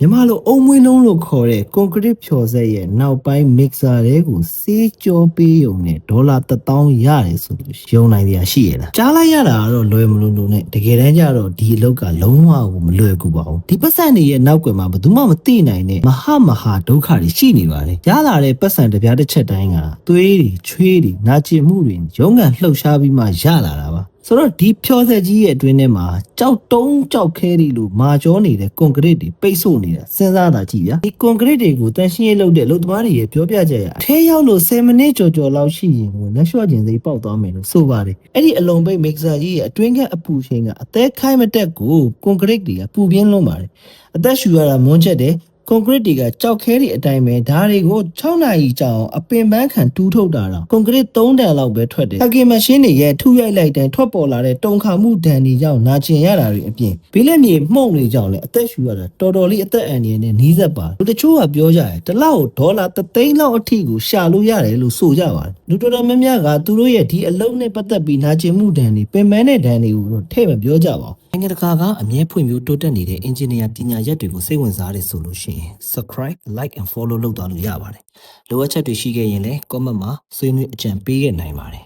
မြန်မာလိုအုံမွေးလုံးလို့ခေါ်တဲ့ကွန်ကရစ်ဖြော်စက်ရဲ့နောက်ပိုင်းမစ်ဆာတွေကိုစေးကြောပေးရုံနဲ့ဒေါ်လာ1000ရတယ်ဆိုလို့ယုံနိုင်ကြရှိရလားကြားလိုက်ရတာကတော့လွယ်မလို့လို့နဲ့တကယ်တမ်းကျတော့ဒီအလောက်ကလုံးဝကိုမလွယ်ကူပါဘူးဒီပတ်စံတွေရဲ့နောက်ကွယ်မှာဘယ်သူမှမသိနိုင်တဲ့မဟာဒုက္ခတွေရှိနေပါတယ်ရလာတဲ့ပတ်စံတစ်ပြားတစ်ချက်တိုင်းကသွေးတွေချွေးတွေနာကျင်မှုတွေရုံးကန်လှုပ်ရှားပြီးမှရလာတာပါဆိုတော့ဒီဖြောဆက်ကြီးရဲ့အတွင်းထဲမှာကြောက်တုံးကြောက်ခဲတွေလို့မာကျောနေတဲ့ကွန်ကရစ်တွေပိတ်ဆို့နေတာစဉ်းစားတာကြည့်ဗျာဒီကွန်ကရစ်တွေကိုတန်ရှင်းရေးလုပ်တဲ့လုပ်သမားတွေရဲ့ပြောပြချက်ရအထဲရောက်လို့10မိနစ်ကျော်လောက်ရှိရင်ကိုလက်လျှော့ခြင်းစိပေါက်သွားမယ်လို့ဆိုပါတယ်အဲ့ဒီအလုံးပိတ်မစ်ဆာကြီးရဲ့အတွင်းကအပူချိန်ကအသက်ခိုင်းမတက်ကိုကွန်ကရစ်တွေကပူပြင်းလွန်းပါတယ်အသက်ရှူရတာမွန်းချက်တယ်ကွန်ကရစ်တွေကကြောက်ခဲတွေအတိုင်းပဲဓာတ်တွေကို6နာရီကြာအောင်အပင်ပန်းခံတူးထုတ်တာတော့ကွန်ကရစ်3တန်လောက်ပဲထွက်တယ်။ဟက်ကင်မရှင်းတွေရဲ့ထုရိုက်လိုက်တိုင်းထွက်ပေါ်လာတဲ့တုံခါမှုဒဏ်တွေကြောင့်နာကျင်ရတာတွေအပြင်ဘေးလက်မြေမှုန့်တွေကြောင့်လည်းအသက်ရှူရတာတော်တော်လေးအသက်အန္တရာယ်နဲ့နှီးစပ်ပါလူတချို့ကပြောကြတယ်တစ်လောက်ဒေါ်လာ3,000,000လောက်အထိကိုရှာလို့ရတယ်လို့ဆိုကြပါတယ်လူတော်တော်များများကသူတို့ရဲ့ဒီအလုံးနဲ့ပတ်သက်ပြီးနာကျင်မှုဒဏ်တွေပင်ပန်းတဲ့ဒဏ်တွေကိုတော့ထည့်မပြောကြပါဘူးနိုင်ငံတကာကအမြဲဖွံ့ဖြိုးတိုးတက်နေတဲ့အင်ဂျင်နီယာပညာရပ်တွေကိုစိတ်ဝင်စားတယ်ဆိုလို့ရှိရင် subscribe like and follow လုပ်သွားလို့ရပါတယ်လိုအပ်ချက်တွေရှိခဲ့ရင်လည်း comment မှာဆွေးနွေးအကြံပေးခဲ့နိုင်ပါတယ်